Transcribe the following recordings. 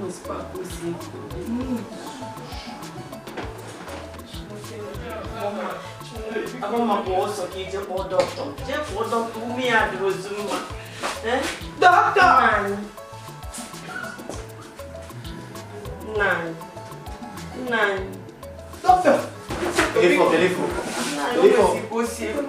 C'est pas possible. Avant ma bosse qui était pour docteur. J'ai pour docteur ou bien de Zuma. Hein? Docteur! Non. Docteur! Téléphone. C'est possible.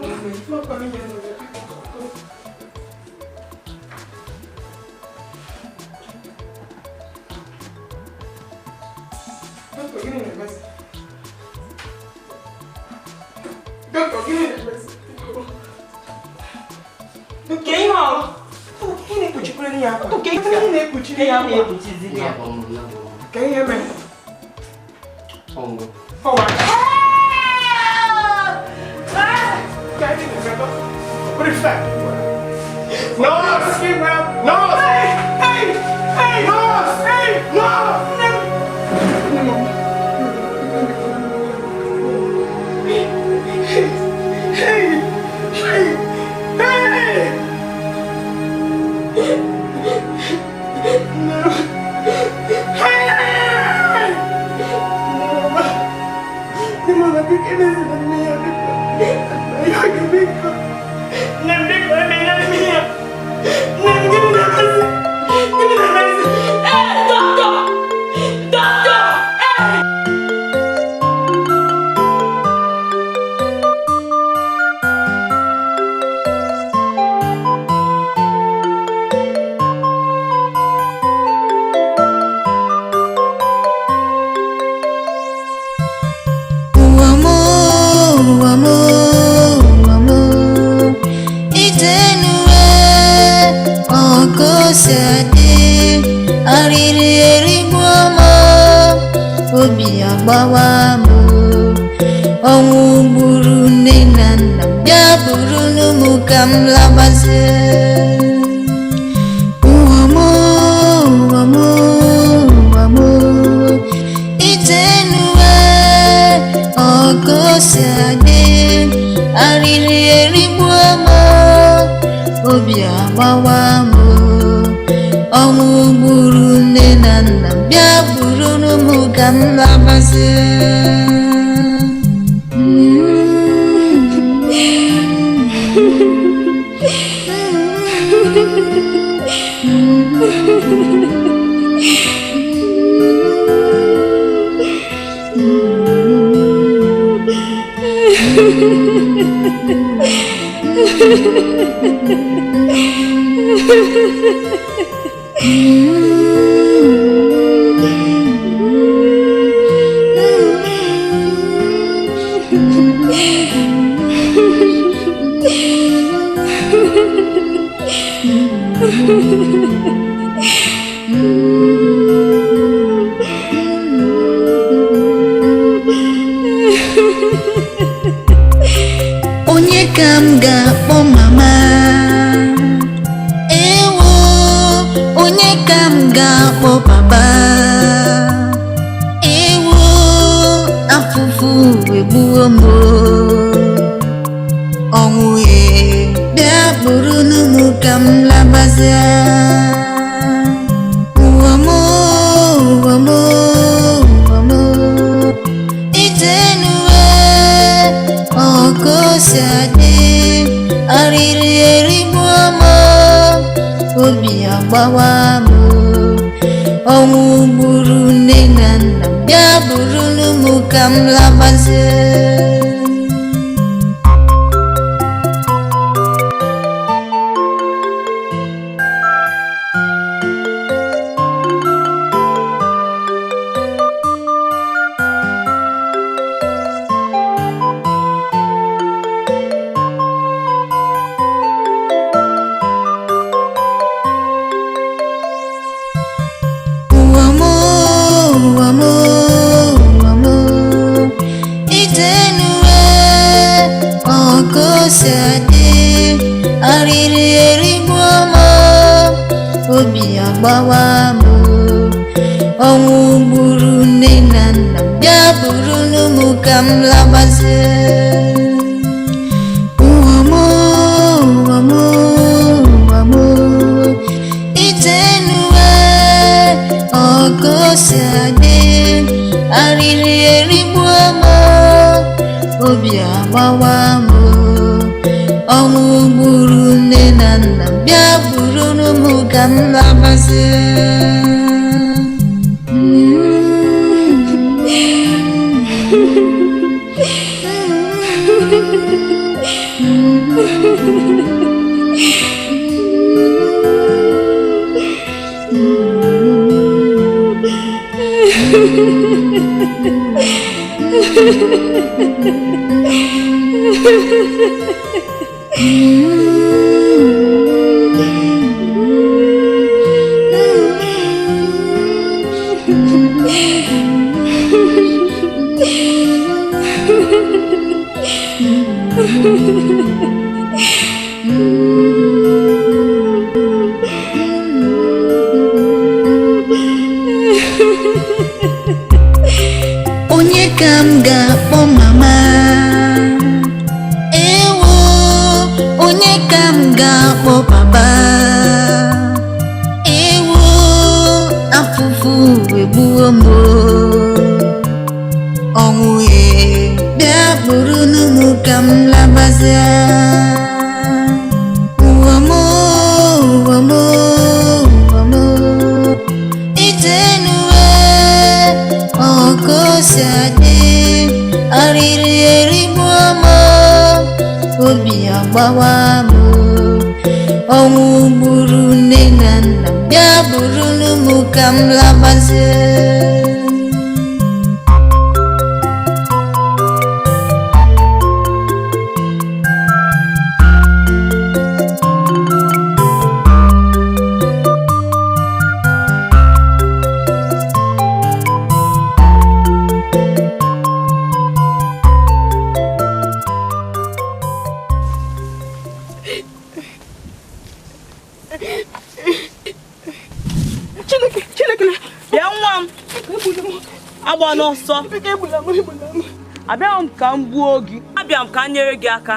Abiam ka mgbuo gị, abiam ka nyere gị aka.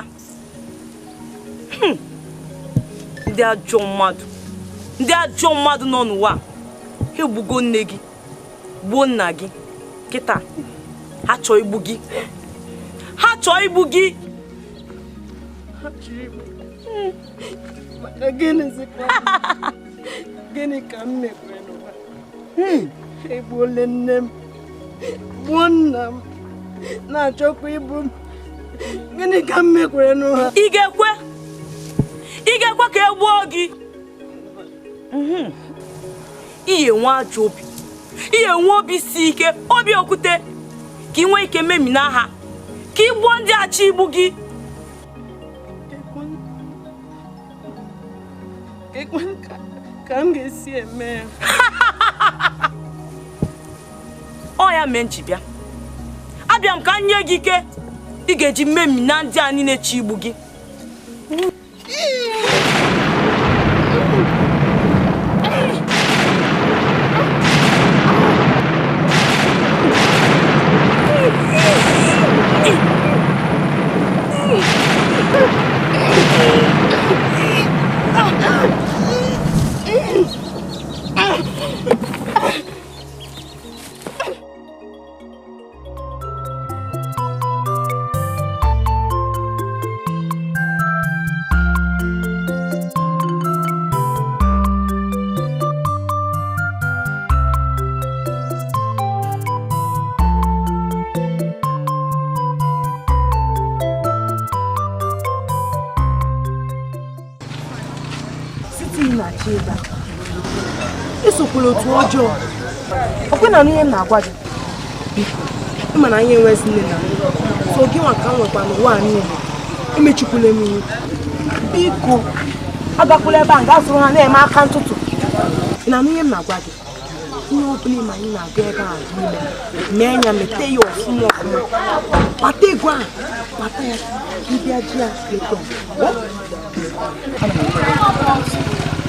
Ndị ajọ mmadụ nọ n'ụwa. Ha egbugo nne gị, gbuo nna gị. Kịta ha chọọ igbu gị. Gịnị ka m mekwere n'ụwa? Egbuole nne m, gbuo nna m, na-achọkwa ibu m. Gịnị ka m mekwere n'ụwa? Ị ga-ekwe ka e gbuo gị? Ihe nwe ajọ obi, ihe nwe obi si ike, obi okwute, ka ị nwee ike memina ha, ka ị gbuo ndị achọ igbu gị. Ka m ga-esi eme ya? Ọ ya mee nji bịa. Abịa m ka m nye gị ike ị ga-eji memina ndị a niile chi igbu gị. Isokwala otu ọjọọ. Ọkwe na ihe m na-agwa gị. Biko, ịma na ihe enwezi nne na nne. So gị nwa ka m nwekwa n'ụwa niile. Emechikwala m iwu. Biko, agakwala ebe a ga soro ha na-eme aka ntụtụ. Ị na ihe m na-agwa gị. Ihe ọ bụla ma anyị na-aga ebe a niile. Mee anya mete ya ọfụma ọfụma. Kpata ego a, kpata ya. Ịbịa ji ya leto.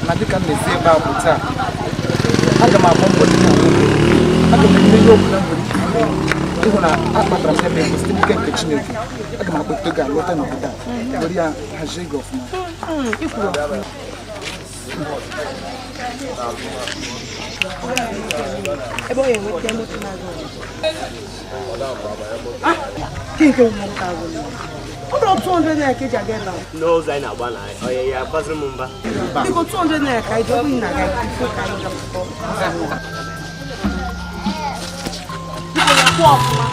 Na dịka m na-esi ebe a bụ taa, aga m agba mbọ dịka aga m eme ihe ọbụla nwere ike ime ịhụ na akpatara m ebe site n'ike nke Chineke. Aga m akpọta ego alọta n'obodo a were ya hazie gị ọfụma. Ebe ọ ya enweta moto na-azụ. Nke nwere azụ. What about 200 naira ka eji aga ebe? No, Zaina Bana. Oh yeah, Bazil Mumba. Biko 200 naira ka eji obi na ga ifo ka anyị ga-apụta. Biko ya kwụ ọfụma.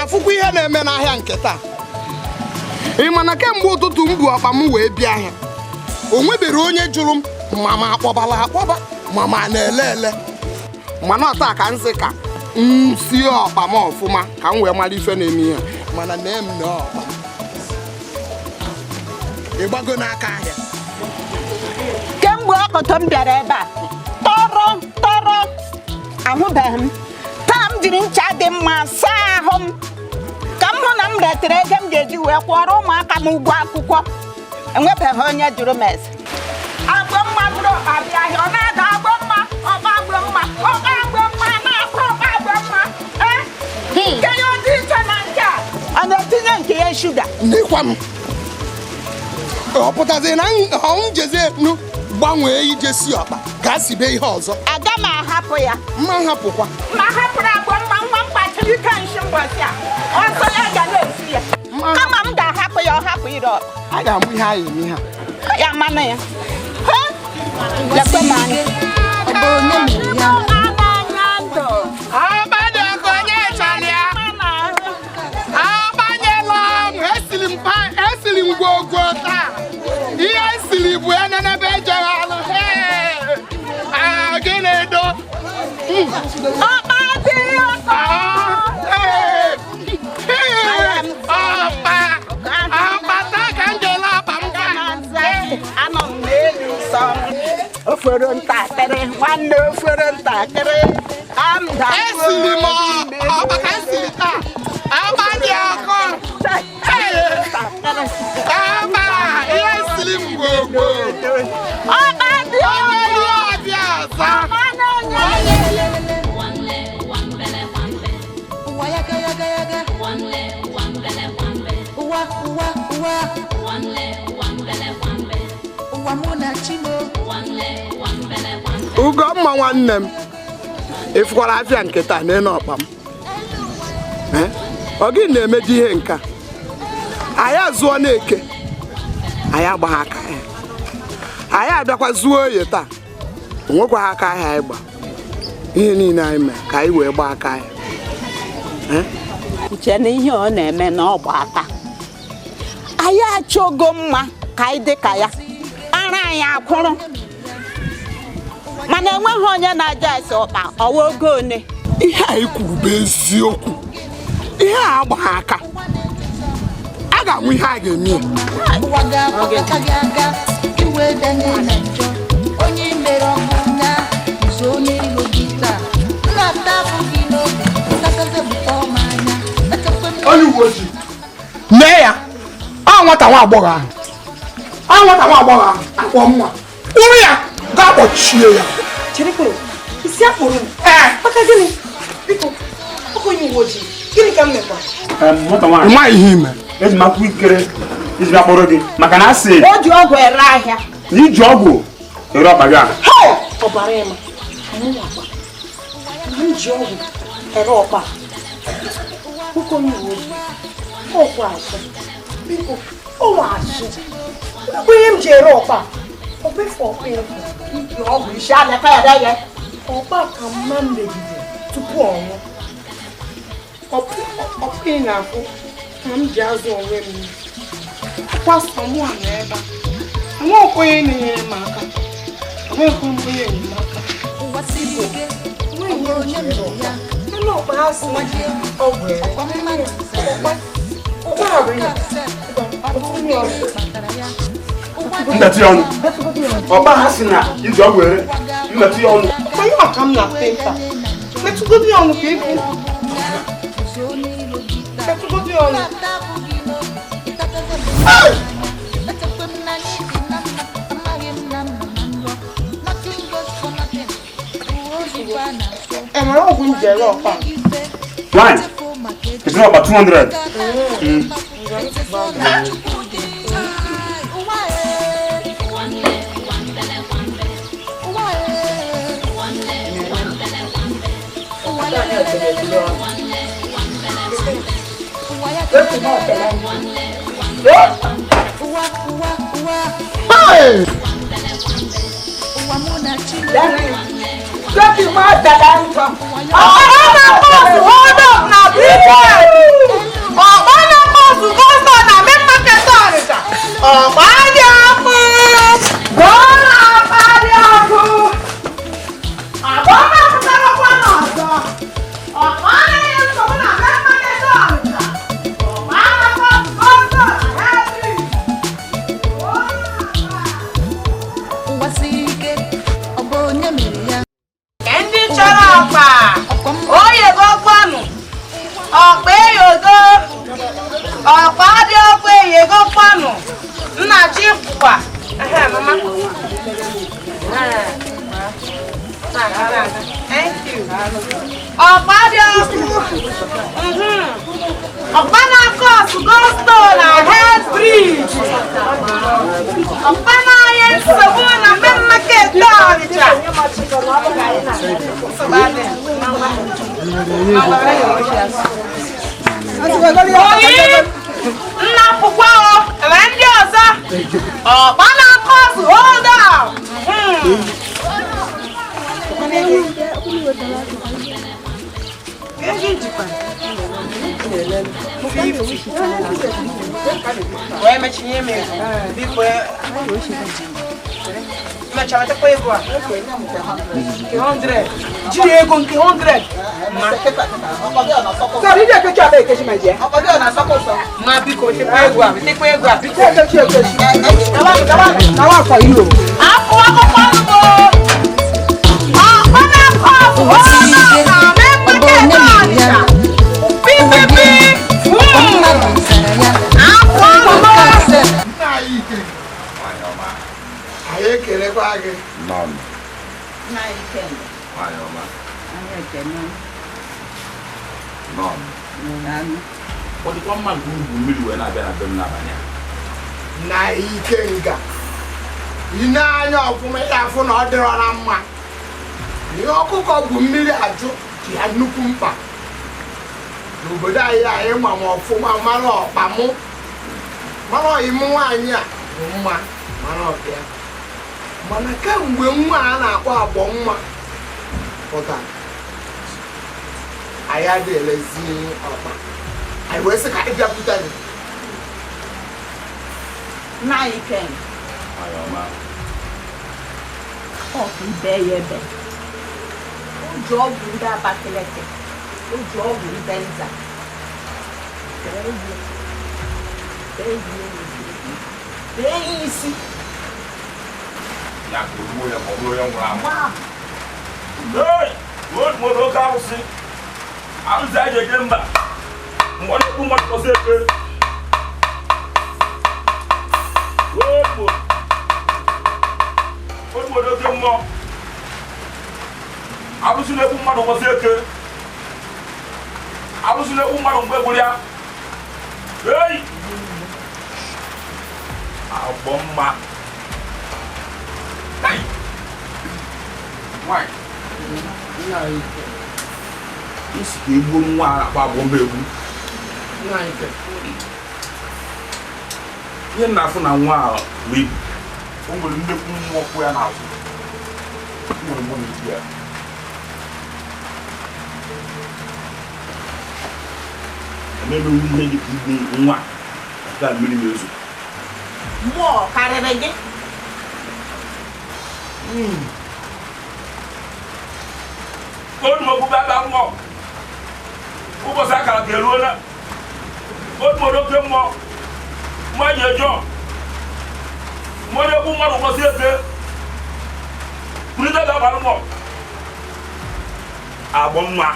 Afụkwa ihe na-eme n'ahịa nke taa. Ị ma na kemgbe ụtụtụ m bu akpa m wee bịa ahịa, o nwebere onye jụrụ m ma ma akpọbala akpọba ma ma na-ele mana taa ka nsị ka si ọkpa m ọfụma ka m wee mara ife na-eme ihe mana na-em na ọkpa ịgbago n'aka ahịa. Kemgbe ọkọtọ m bịara ebe a tọrọ ahụbeghị m. Taa m jiri ncha dị mma saa ahụ m ka m hụ na m retere ego m ga-eji wee kwụọrọ ụmụaka m ụgwọ akwụkwọ. Enwebeghị onye jụrụ m ese. Agbo mma bụrụ ọbịa ahịa ọ na-ada agbo mma ọba agbo mma ọba agbo mma na-akwa ọba agbo mma. Nke ya ọ dị iche na nke a ọ na-etinye nke ya shuga. Ndịkwa m ọ pụtazi na ọnwụ jezie nu gbanwee ije si ọkpa gaa sibe ihe ọzọ. Aga m ahapụ ya. Mma hapụkwa. Ma hapụrụ agbo mma nwa mkpachiri ike nshi mbọsị a ọsọ ya ga na-esi ya. Kama m ga-ahapụ ya ọ hapụ ire ọkpa. A ga-amụ ihe anyị eme ha. Ya mana ya. Lekwe m anya. Ọ bụ onye mere ya. Abanye ọkụ onye chọrọ ya. Abanye esili ngwogwo taa ihe esili bụ ya na ebe ejere alụ gịnị do ofere ntakịrị nwanne ofere ntakịrị esili m ọbaka esili taa agba dị ọkụ aba ihe esili m gbogbo ọba dị ọbịa ọzọ Ugomma nwanne m efukwara afịa nkịta n'elu ọkpa m ọ gị na-emedi ihe nka anyị azụọ na-eke anyị agbaghị aka ya anyị abịakwa zuo oye taa onwekwaghị aka ahịa anyị gba ihe niile anyị mere ka anyị wee gbaa aka ya uche na ihe ọ na-eme na ọgba aka anyị achọgo mma ka anyị dị ka ya ara anyị akwụrụ mana enweghị onye na-aja ese ọkpa ọwa ogo one ihe anyị kwuru bụ eziokwu ihe a agbaghị aka a ga-anwụ ihe a ga-eme onye uwe ojii mee ya nwata nwa agbọghọ ahụ akpọ nwa ụrụ ya ga-akpọchie ya isi akpụrụ m maka gịnị biko onye uwe ojii gịnị ka m mekwa ịma ihe ime eji m akwụ ikere iji akpọrọ gị maka na asị o ji ọgwụ ere ahịa na iji ọgwụ ere ọkpa gị a ọbara ịma m ji ọgwụ ere ọkpa biko onye uwe ojii ọkwa asụ biko ọnwa asụ biko ihe m ji ere ọkpa ọkpefu ọgwụ isi alaka ya dege ọkpa ka mma m megide tupu ọnwụ ọkpa ị na-afụ ka m ji azụ onwe m kwasọ mụ a na ebe a nwa okwenye na-enyere m aka enweghị m onye enyemaka elu ọkpa ha si ọgwụ ere mmetụ ya ọnụ ọkpa ha si na iji ọgwụ ere mmetụ ya ọnụ onye ọka m na penta metụgodi ọnụ ka ibu metụgodi ọnụ enwere ọgwụ m ji ere ọkpa fine esi ọkpa 200 Why much you me? Before much I take away 100. Diego, 100. Sorry, you can try to my dear. My because you pay one. Take away one. Now for you. Na ikenga ina anya ọfụma ya afụ na ọ dịrọ na mma ihe ọkụkọ bụ mmiri ajụ ji ya nnukwu mkpa n'obodo anyị ma ma ọfụma mara ọkpamụ mara ọyịmụ nwaanyị a bụ mma mara ọbịa mana kemgbe nwa a na-akpọ agbọ nwa pụtara anyị adị elezi ọkpa anyị wee sị ka anyị bịapụta gị Na you can. Oh, baby. Job with that bakelete. Job with Benza. Very easy. Ya ko mo ya ngwa. Hey, what mo do ka mo si? Am za je gemba. Mo le ku mo ko se ke. What mo do ke mo? Abusu le ku mo do ko se ke. Abusu le ku mo do ngbe guria. Hey! Abomma. Hey! Why? Isi ka egbu nwa akpa abụọ egwu. Ihe na-afụ na nwa a wee o nwere nnekwu mmụọ kwụ ya n'azụ. Nwere mmụọ n'isi ya. Emebe ihe dị ka igbu nwa ga mmiri na-ezo. Mmụọ karịrị gị. Otu okwu baba mmụọ. Ụbọchị akara ka eruola. Otu oke mmụọ. Mmanya ejọ. Mmanya ekwu mmadụ ụbọchị eke. Kwurịta ga-abalị mmụọ. Agbọ nwa.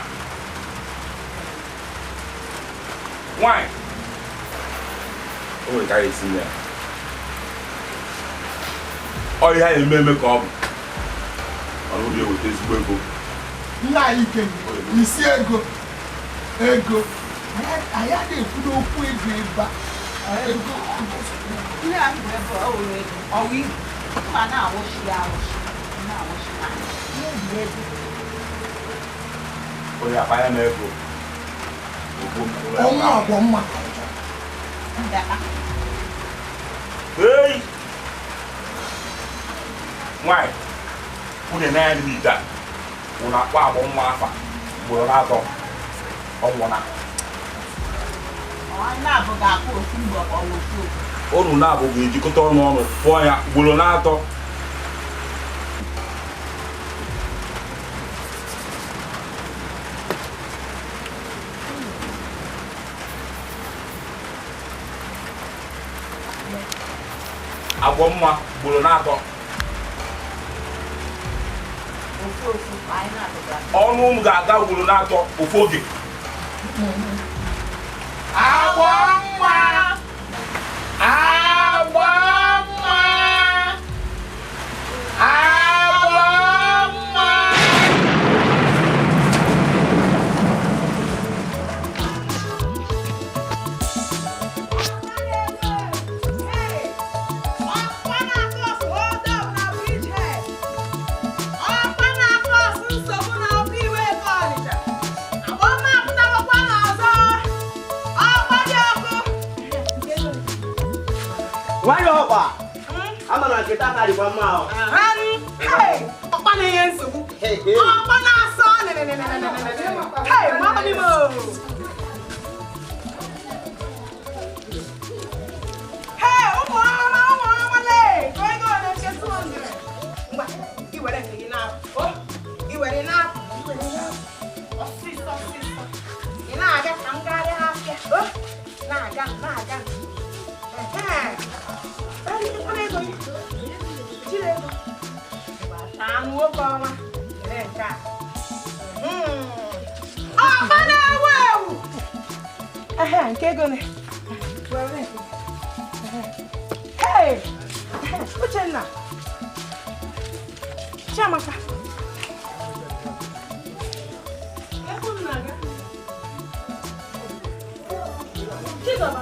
Nwanyị. O nwere ka ya esi ya. Ọ ihe anyị eme ka ọ bụ. Ọ na obi eweta ezigbo ego. Nna anyị kenye isi ego anyị na-ekwu n'okwu ego ebe a ego Ihe a bụ ebe ọ wụrụ ego. Ọwụ ibu. Ma na-awụshi ya awụshi. Na-awụshi ya. Ihe dị ego. Onye akpa ya na-ego. ọnwa agwọ mma Ndaka. Hey! Nwanyị, nwunye na-anya dị n'ite a, wụ na-akpọ agbọ nwa afa ugboro n'atọ ọ nwụna. Ọ na-abụghị akpọ ofu mgbe ọ wụ ofu ofu. Unu na-abụ ga-ejikọta ọnụ ọnụ pụọ ya ugboro n'atọ. Agbọ mma ugboro n'atọ. Ofu ofu anyị na-abụghị akpọ. Ọnụ m ga-aga ugboro n'atọ ofu oge. agwọ mma agwọ mma agwọ mma Nwayọ ọkwa. Ama na nkịta ka dịkwa mma ahụ. Ọkpa na-enye nsogbu. Ọkpa na-asọ. Hey! Uchenna! Chiamaka! Chizoba!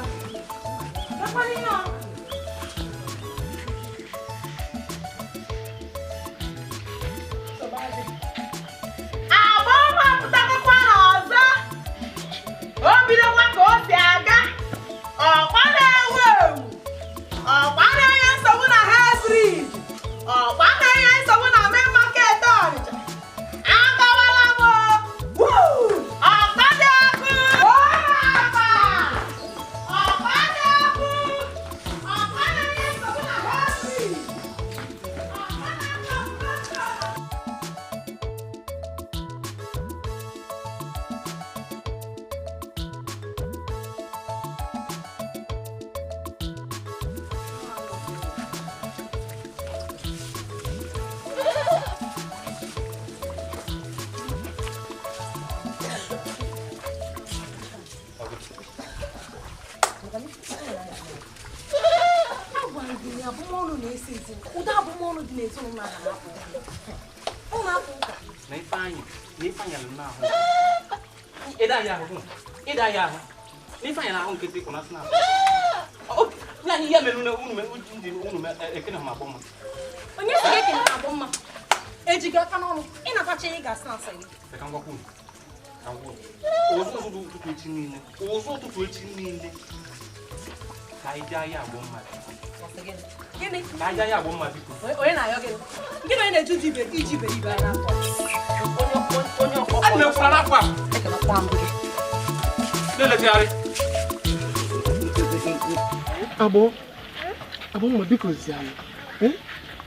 Abo biko ziano.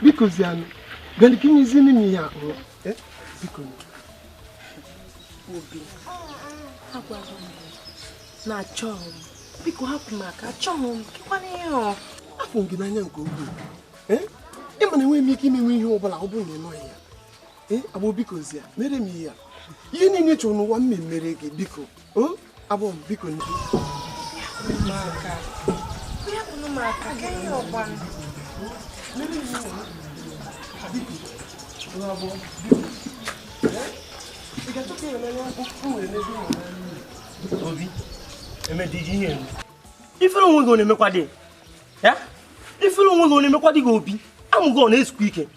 Biko ziano. Gani kinyi zini ni ya ko. Biko. Obi. Akwa na chom. Biko hapu maka chom. Kikwani yo. Afu ngina nya nko obi. Ima na we mi kimi wi ihe obala obu ni no ya. Abo biko zia. Mere mi ya. Ihe ni ni chonu wa mmere gi biko. Abo biko ni. Maka. Maka kenye obwana. Obi, emediji ihe. Ifere onwe go na-emekwa dị. Ya? Ifere onwe go na-emekwa dị go Obi. Amụgo na esukwu ike.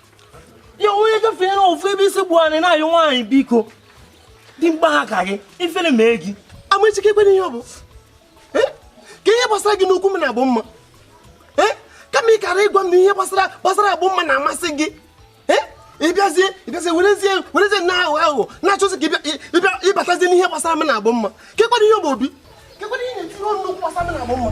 Ya onye gafere na ofu ebe isi gbu anyị na-ayọ nwaanyị biko. Dị mkpa ha ka gị. Ifere mee gị. Amachike kwene ihe ọ bụ. Ka ihe gbasara gị n'okwu m na-abụ mma. Kama ị kara ịgwa m na ihe gbasara abụ mma na-amasị gị. Ịbịazie werezie na aghụghọ na-achọzi ka ịbatazie n'ihe gbasara m na-abụ mma. Kekwana ihe ọ bụ Obi. Kekwana ihe na-etinye ọnụ n'okwu gbasara m na-abụ mma.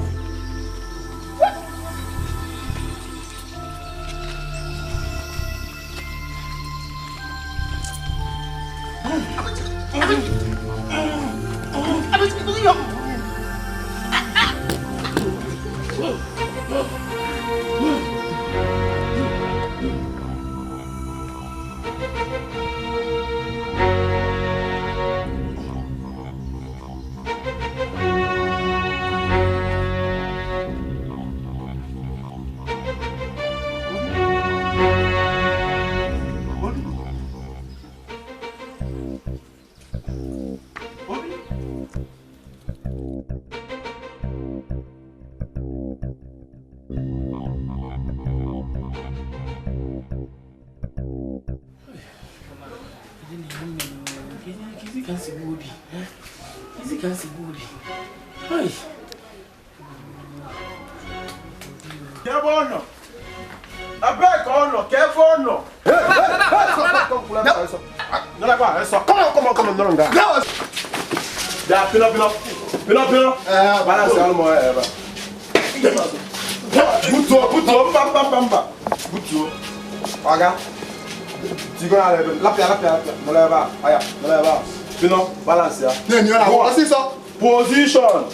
Pino. Balance almo eba. Buto, bamba. Buto. Paga. Tigo na lebe. Lapia. No leba. Aya, no leba. Pino, balance ya. Position.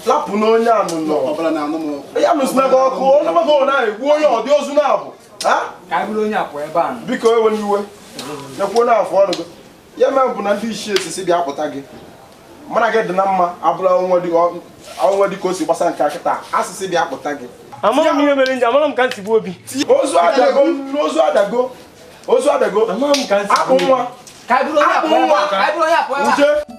lapụ na onye anụnọ ya nụsinaga ọkụ ọnụmago na-egbu onye ọdị ozu na-abụ biko enwere iwe nyekwuo n'afọ ọnụ gị ya mee bụ na ndị isi esisi bịa pụta gị mana gị dị na mma abụla onwe dị ka o si gbasa nke akịta asịsị bịa pụta gị amara m ihe mere nji amara m ka nsi gbuo obi ozu adago amara m ka nsi akpụ nwa uche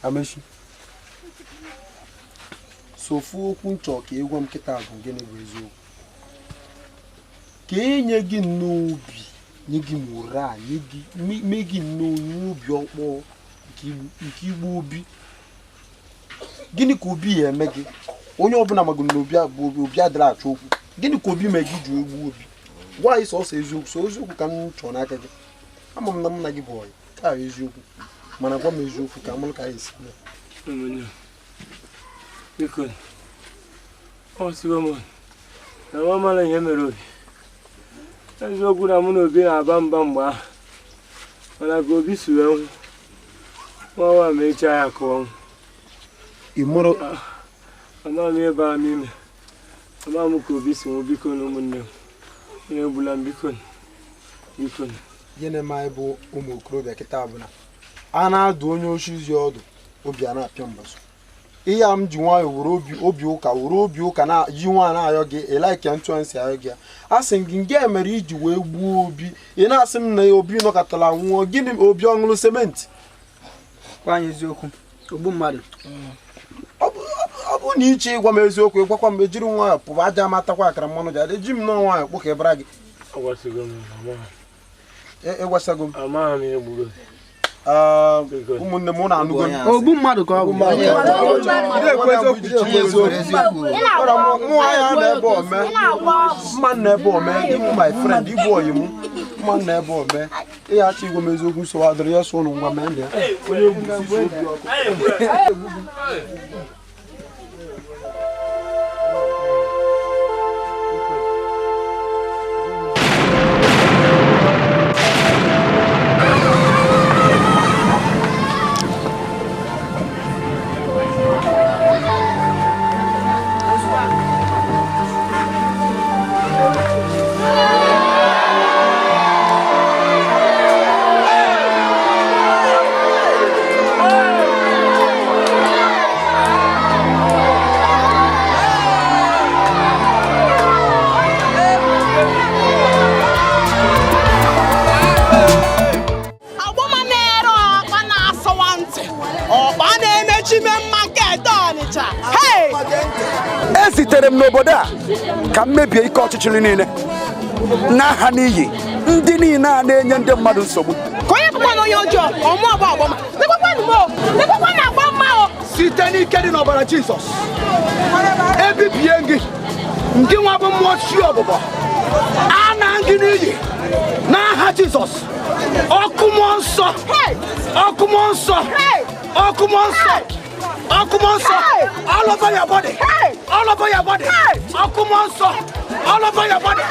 Amechi sofu okwu nchọ ka ịgwa m kịta bụ gịnị bụ eziokwu ka enye gị n'obi nye gị moral mee gị n'onye obi ọkpọ nke igbu obi gịnị ka obi ya eme gị onye ọbụla magụ na obi adịrị achọ okwu gịnị ka obi mee gị ji egbu obi gwa anyị sọsọ eziokwu ka m chọọ n'aka gị ama m na m na gị bụ ọyị ka eziokwu mana gwa m eziokwu ka amụrụ ka anyị si biko ọ sigo m na nwa mara ihe mere obi eziokwu na mụ na obi na-aba mba mgbe ahụ mana ka obi si wee nwụ nwa ma echa ya ka ọ nwụ anaghị m ebe a n'ime ama m ka obi si nwụ biko na ụmụnne m ihe egbula m biko ihe na-eme anyị bụ ụmụ okorobịa kịta bụ na a na-adụ onye ochizi ọdụ obi a na-apịa mbaso ihe a m ji nwayọ were obi ụka na ji nwa na-ayọ gị ịlaike ntụansi ayọ gị a sị gị nke emere iji wee gbuo obi ị na-asị m na obi nọkọtara nwụọ gịnị obi ọṅụrụ sementi kwanye eziokwu ogbu mmadụ ọ bụ na iche ịgwa m eziokwu ịgwakwa m ejiri nwayọ pụba aja matakwa akara mmanụ ji adị ji m nọọ nwayọ kpụ ka ịbara gị ịgwasago m ụmụnne m na anụgo ogbu mmadụ ka ọ bụ mụ anya na ebe ome mma na ebe ome ịbụ my friend ịbụ oyi m mma na ebe ome ịghachi igwe m eziokwu nsogbu adịrị ya so ụnụ ngwa mee ndị ya onye egwu obi ọkụ esitere m n'obodo a ka m mebie ike ọchịchịrị niile n'aha n'iyi ndị niile a na-enye ndị mmadụ nsogbu site n'ike dị n'ọbara Jizọs ebibie gị ndị nwa bụ mmụọ chi ọgbụgbọ a na gị n'iyi n'aha Jizọs ọkụ mmụọ nsọ ọkụ mmụọ nsọ ọkụ mmụọ nsọ ọkụ mmụọ nsọ all over your body all over your body ọkụ mmụọ nsọ all over your body